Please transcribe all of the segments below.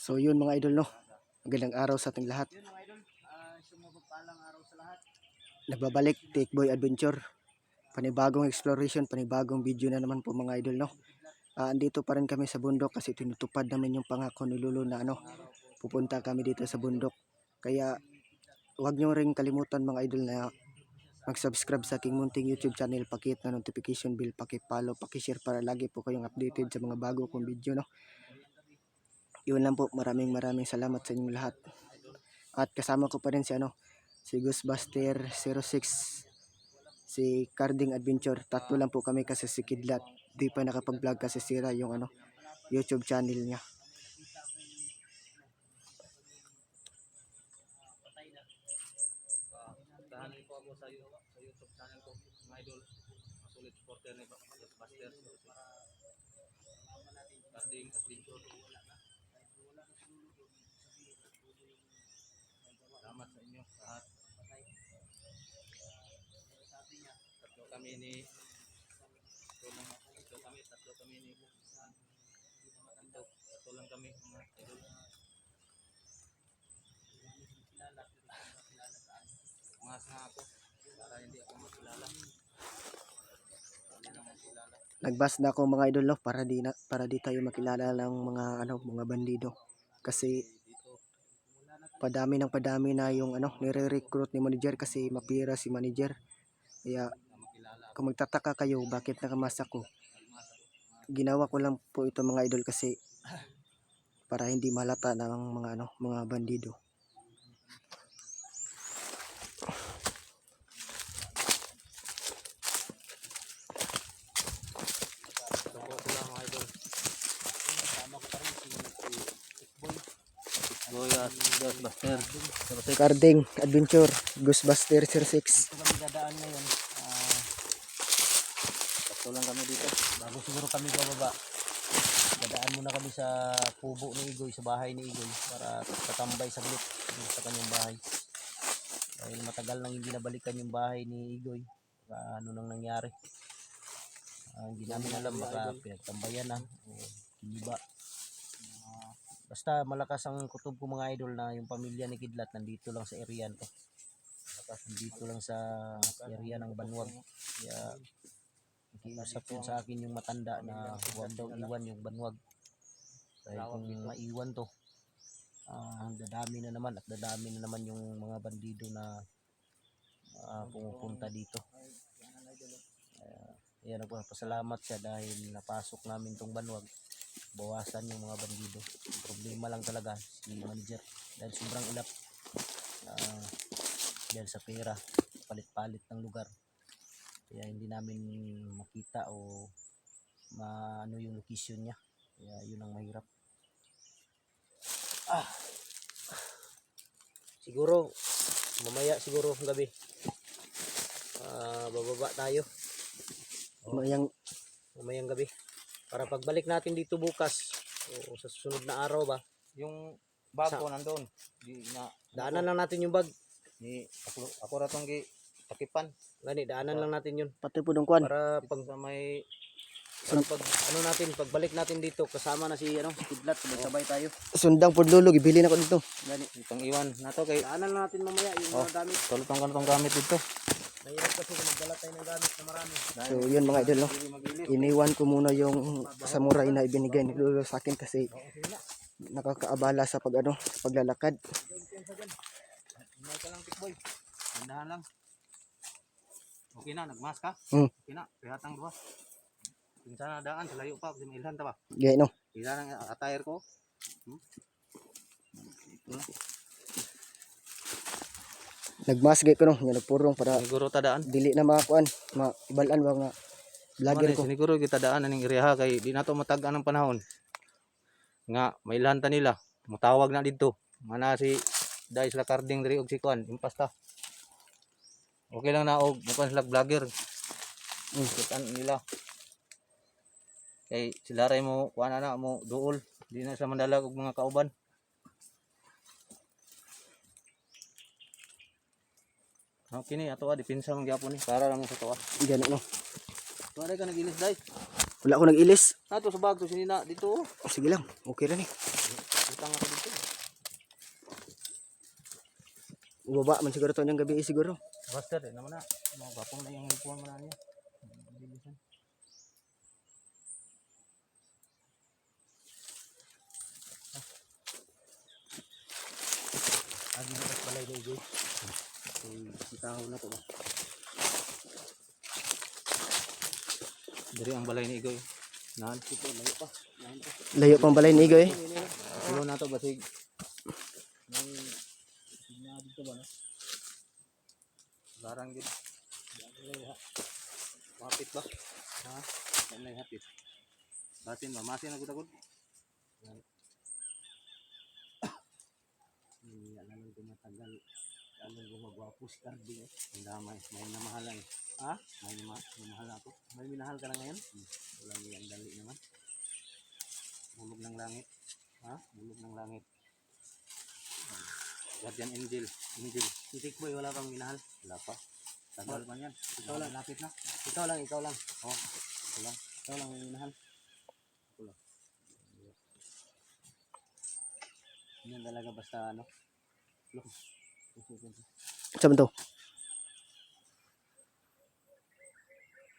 So yun mga idol no. Magandang araw sa ating lahat. Yun mga idol, sumugod-palang araw sa lahat. Nagbabalik Tikboy Adventure. Panibagong exploration, panibagong video na naman po mga idol no. Andito pa rin kami sa bundok kasi tinutupad namin yung pangako ni Lolo na pupunta kami dito sa bundok. Kaya huwag nyo ring kalimutan mga idol na mag-subscribe sa aking munting YouTube channel, pakihit na notification bell, paki-follow, paki-share para lagi po kayong updated sa mga bago kong video no. Yun lang po, maraming salamat sa inyong lahat. At kasama ko pa rin si Ghostbuster 06, si Carding Adventure. Tatlo lang po kami kasi si Kidlat di pa nakapag-vlog kasi sira yung YouTube channel niya. Tahanin po ako sa YouTube channel ko, mga idol. Masulit supporter ni Ghostbuster. Carding Adventure. Salamat sa inyo lahat. Tatlo kami ni tatlo lang kami mga idol. Mas nga ako para hindi ako makilala. Nagbas na ako mga idol no, para di tayo makilala ng mga bandido. Kasi padami na yung nire-recruit ni manager kasi mapira si manager. Kaya kung magtataka kayo bakit nakamasa ko, ginawa ko lang po ito mga idol kasi para hindi malata ng mga bandido. Ghostbuster. Carding Adventure, Ghostbuster 06. Ito kami dadaan ngayon. Tatlo lang kami dito. Bago siguro kami bababa. Dadaan muna kami sa kubo ni Igoy, sa bahay ni Igoy para tatambay saglit sa kanyang bahay. Dahil matagal nang hindi nabalikan yung bahay ni Igoy. Ano nang nangyari. Hindi namin alam, baka pinagtambayan na o kiniba. Basta malakas ang kutob ko mga idol na yung pamilya ni Kidlat nandito lang sa area to. Malakas nandito lang sa area ng Banwag. Kaya nakiusap yun sa akin yung matanda na huwag daw iwan yung Banwag. Dahil kung maiwan to, dadami na naman yung mga bandido na pumupunta dito. Kaya nagpapasalamat siya dahil napasok namin tong Banwag. Bawasan yung mga bandido. Problema lang talaga si manager dahil sobrang ilap dahil sa pera, palit-palit ng lugar. Kaya hindi namin makita o maano yung location niya. Kaya yun ang mahirap. Siguro mamaya siguro gabi bababa tayo. Mamayang gabi. Para pagbalik natin dito bukas o sa susunod na araw ba, yung bag ko nandoon. Daanan lang natin yung bag. Ako ratong takipan. Gani, daanan lang natin yun. Pati po dong kwan. Para pag pagbalik natin dito kasama na si Kidlat, sabay tayo. Sundang pudlulog, ibili na ko dito. Gani, Itong iwan nato kay daanan lang natin mamaya yung mga gamit. tulutong kanitong gamit dito. Mahirap kasi magdala tayo ng gamit na marami. So yun mga idol no. Iniwan ko muna yung samurai na ibinigay ni Lolo sa akin kasi nakakaabala sa paglalakad. Hinay ka lang, Tikboy. Hindahan lang. Okay na, nagmask ka? Okay na, pihatang ba? Pinsa na daan, sa layo pa, kasi may ilhan ta ba? Gaya no. Ilhan ang attire ko. Nagmasgay ko no, nga nagpurong para Siguro tadaan. dili na makakuan, ibalan ba nga vlogger ko. Siguro kita daan ning iriha kay di nato matag-an ng panahon. Nga mailhan ta nila. Mutawag na dito. Mana si dai sila Carding diri og si kuan, impasta. Okay lang na og bukan sila vlogger. Kitaan nila. Kay sila ray mo kuan ana mo duol, di na sa mandalag og mga kauban. Okay ni ato dipinsa man gyapon ni para lang sa tuwa. Gani no. Tuwa ka nag-ilis dai. Wala ko nag-ilis. Nato sa bag to sinina dito. Sige lang, okay ra ni. utang ako dito. Baba man siguro to niyang gabi siguro. Buster, naman na. Mga gapong na yung ipuan mo na niya. Bilisan. Agi na kas balay na igay. Sitaho na to. Dari ang balay ni igay. Nahan ko layo pa. Nahan pa. Layo pang balay ni Igo eh. Ulo na to basig. May sinabi ko ba no? Barang gid. Mapit ba? Ha? Ano yung hapit? Batin ba? Masin ako tagod. Yan. Yan lang tumatagal. Anong gumagwapos carding eh. Ang damay. May namahalan. Ha? May namahal ako. May minahal ka na ngayon? Walang yan dali naman. Bulog ng langit. Ha? Bulog ng langit. Guardian Angel. Angel. Si Tikboy wala kang minahal? Wala pa. Tagal pa yan. Ikaw lang. Lapit na. Ikaw lang. Oh. Ikaw lang. Ikaw lang yung minahal. Ikaw lang. Yan talaga basta ano. Look. Sa man to?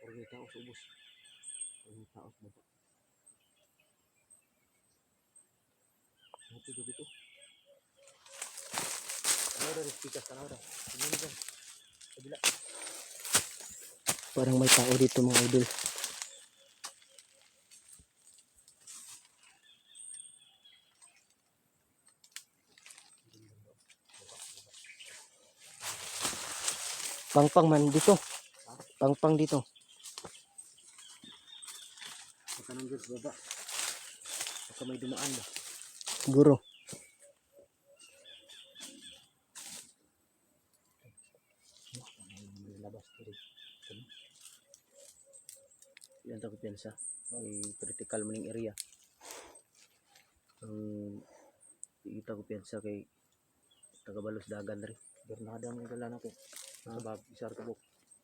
Orga taos ubos. Orga taos baba. Hati dito. Ano rin pikas ka na rin. Ano rin. Kabila. Parang may tao dito mga idol. Pangpang man dito. Pangpang dito. Baka nang dito baba. Baka may dumaan ba. Siguro. Labas ko rin. Yan ako piyansa. May critical maning area. Ang kita ko piyansa kay tagabalos dagan rin. Bernada mo dala na ko. Sabab isar ko.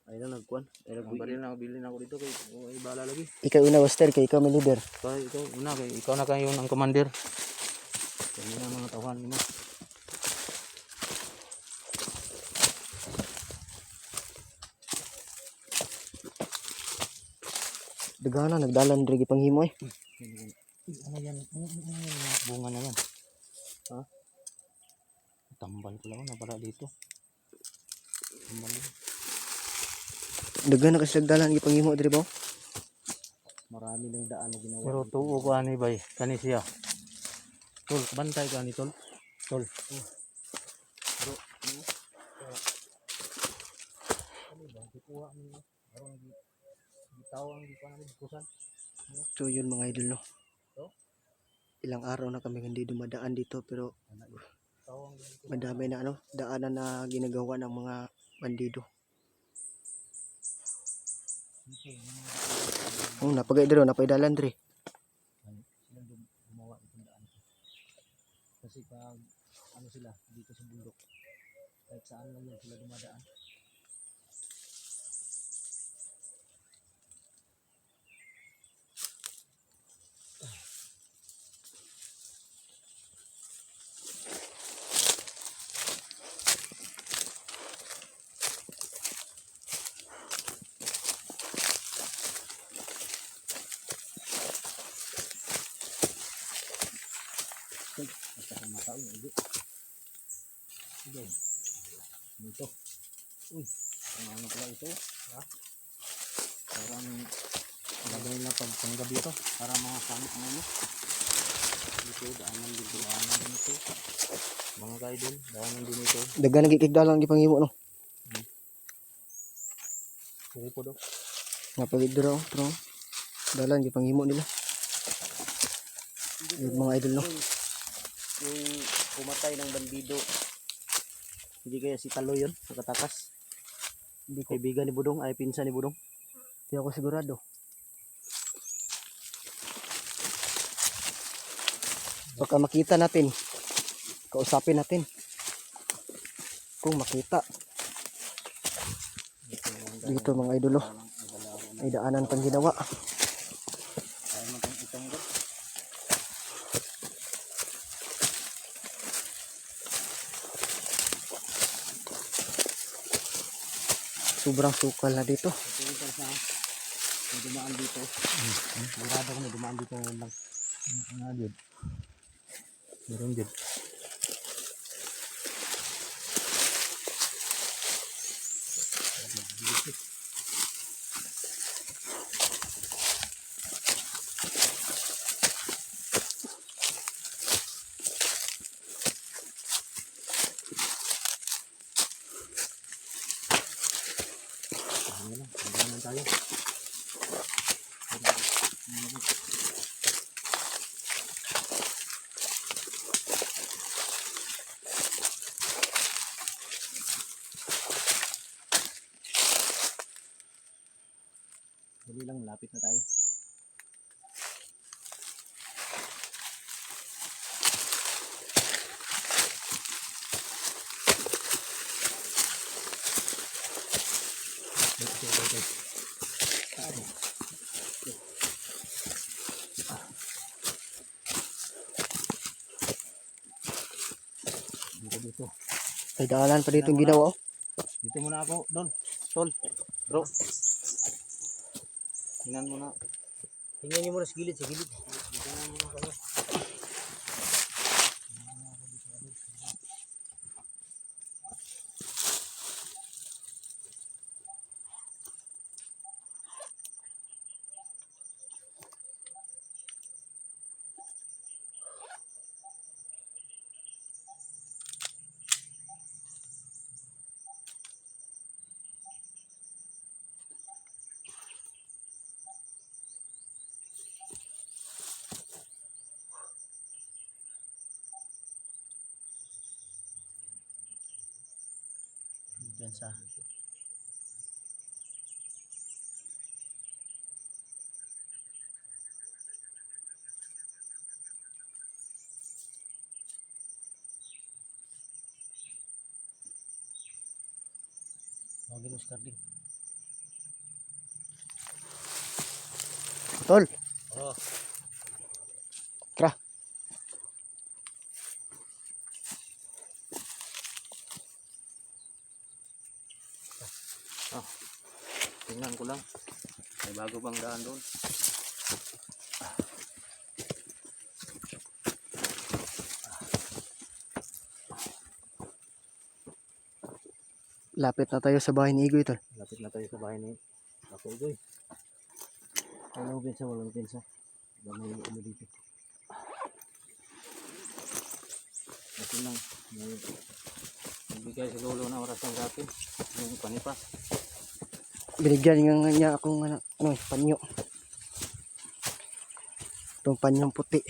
Ay lang nagkuan. Ay nagbaril na bilin ako dito kay ay bala lagi. Ikaw una Buster kay ikaw may leader. Kay ikaw una kay ikaw na kayo ang commander. Kani na mga tawhan mo. Dagana nagdalan diri panghimo eh. Ano yan? Ano yan? Bunga na yan. Ha? Tambal ko lang na para dito. Tambal yun. Dagana kasi nagdalan gi panghimo diri ba? Marami ng daan na ginawa. Pero tuo ko ani bay. Kani siya. Tol, bantay ka ni tol. Tol. Bro, ano? Ano ba? Kukuha ni arong gitawang di pa namin kusan. So yun mga idol no. Ilang araw na kami hindi dumadaan dito pero madami na ano, daanan na ginagawa ng mga bandido. Oh, napagay dito, napaidalan diri. Silang gumawa itong daan. Kasi pag ano sila dito sa bundok. Kahit saan lang yan sila dumadaan. Basta kung matao yung ibi. Sige. Dito. Uy. Ano pala ito? Ha? Parang gagawin na pag panggabi ito. Para mga sanit na ano. Dito. Daanan dito. Daanan din ito. Mga kaidol. Daanan din ito. Dagana gikigdalan gi panghimo no. Sige po daw. Napagay dito pero dalan gi panghimo nila. Yung mga idol no. Yung pumatay ng bandido, hindi kaya si Talo yun, nakatakas? Hindi kaibigan ni Budong, ay pinsan ni Budong. Hindi ako sigurado. Baka makita natin. Kausapin natin. Kung makita. Dito mga idolo. May daanan pang ginawa. Kaya mo itong itong sobrang sukal na dito. Ito yung sa may dumaan dito. Sigurado ko may dumaan dito ngayon lang. Ano yun? Meron yun. Hanggang tayo. Dali lang, lapit na tayo. Dito. May daanan pa dito ginawa. Oh. Dito muna ako, Don. Tol, bro. Tingnan mo na. Tingnan niyo muna sa gilid, sa gilid. Tingnan muna kayo. Diyan sa Tawagin mo si Carding. Tol, Oh, tara. Tingnan ko lang. May bago bang daan doon? Lapit na tayo sa bahay ni Igoy, tol. lapit na tayo sa bahay ni Ako Igoy. Walang pinsa, walang pinsa. May ano dito. Ito lang. May Nagbigay si Lolo na oras lang sa akin. Yung panipas. Binigyan niya akong panyo. Itong panyong puti.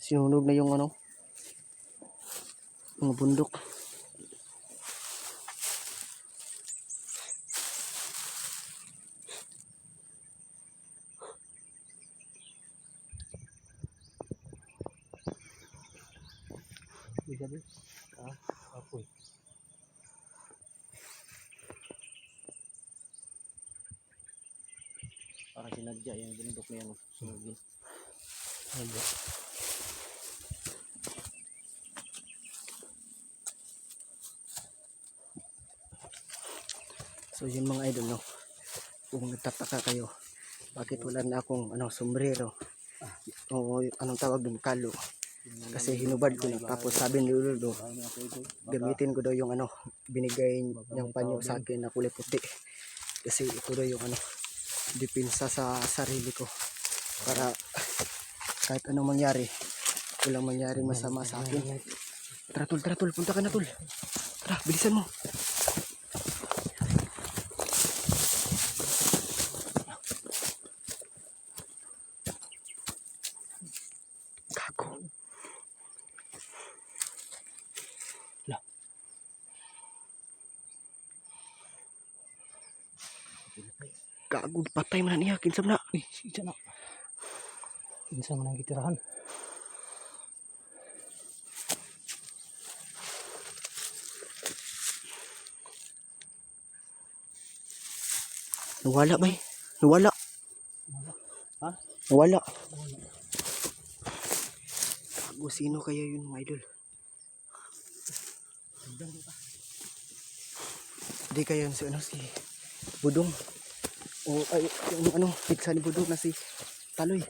Sinunog na yung mga bundok. Bisa din. Apoy. Parang sinadya yung bundok na yan. Sunugin. Sinadya. So yun mga idol, no. Kung nagtataka kayo, bakit wala na akong sombrero o anong tawag dun, kalo. Kasi hinubad ko na, tapos sabi ni Lolo, gamitin ko daw yung binigay niyang panyo sa akin na kulay puti. Kasi ito daw yung depensa sa sarili ko. Para kahit anong mangyari, walang mangyaring masama sa akin. Tara tol, punta ka na tol. Tara, bilisan mo. Gago. Gago, patay man niya, kinsam na. Isa na. Isa mo nang gitirahan. Nawala ba? Nawala. Ha? Nawala. O sino kaya yun mga idol? Di kaya yun si ano si Budong. O ay yung ano piksa ni Budong na si Taloy.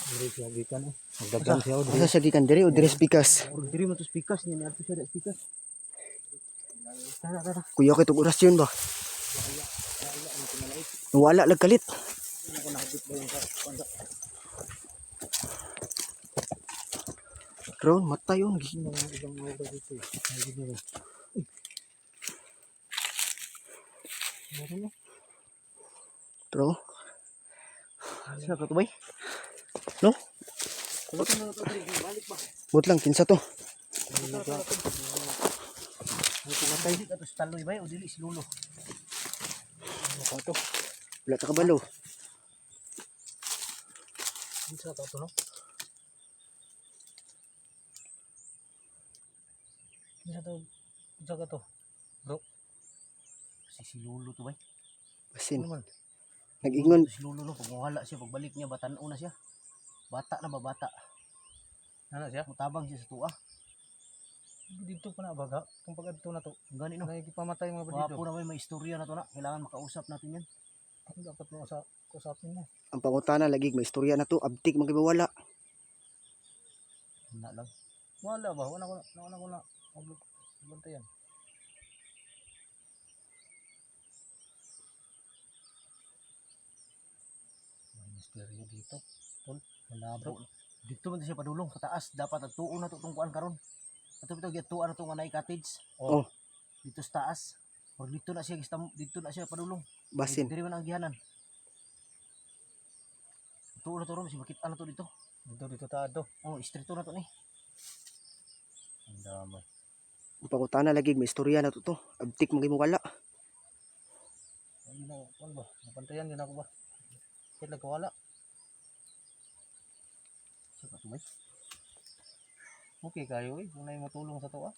Diri siya gikan oh. Magdagan siya oh. Asa siya gikan diri o diri pikas. Or diri mo to speakers niya ni ato siya speakers. Tara. Kuya kay tug oras yun ba? Wala lag kalit. Ron, mata yun. Bro, Sa ka to bay? no? But lang, kinsa to? Pumatay dito sa taloy bay o dili si Lolo. Ano to? Wala ka kabalo. Sa ka to no? Sa ka to. Bro. Si Lolo to bay. Basin. Ano man? Nag-ingon. Si Lolo no pag mawala siya pagbalik niya batan-o na siya. Bata na ba bata? Ano siya? Mutabang siya sa tuwa. Dito pa na baga. Kung pag-adto na to. Gani no. Nagipamatay mga Wapo na may istorya na to na. Kailangan makausap natin yan. Dapat mo sa kusapin mo. Ang pangutana lagi may istorya na to. Abtik magibawala. Wala lang. Wala ba? Wala ko na. Bantayan. May misteryo dito. Tol, malabo. Dito man siya padulong sa taas. Dapat nagtuon na to itong kuan karon. Ato bitaw gituan na itong anay cottage. Oh. Dito sa taas. Or dito na siya padulong. Basin. Diri man ang gihanan. Tuon na to ron. Makita na to dito. Dito taado. Oh, istrito na to ni. Ang damay. Ang pangutana lagi may istorya na to. Abtik magibawala. Hindi na. Ano ba? Napantayan din ako ba? Kaya nagkawala. Sa katubay. Okay kayo eh. Kung na yung matulong sa to ah.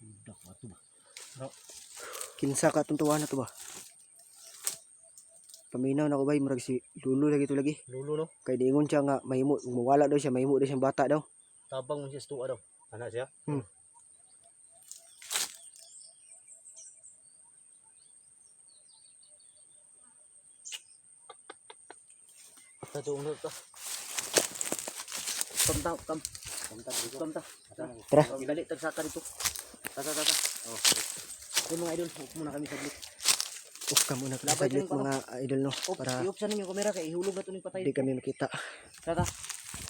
Udah, ato ba? Kinsa ka tuntuan na to ba? Paminaw na ko ba? Murag si Lulu lagi to lagi. Lolo no. Kay diingon siya nga mahimo. Mawala daw siya. Mahimo daw siyang bata daw. Tabang mo siya sa tuwa daw. Anak siya? Tuon na to. Tam. Tara. Dali tagsaka dito. Tata. Oh. Yung mga idol, huwag muna kami saglit. Ka muna kami Labay saglit kayong mga idol no. Oh, Para iupsan ninyo yung kamera kay ihulog na ito ng patay. di kami makita. Tata.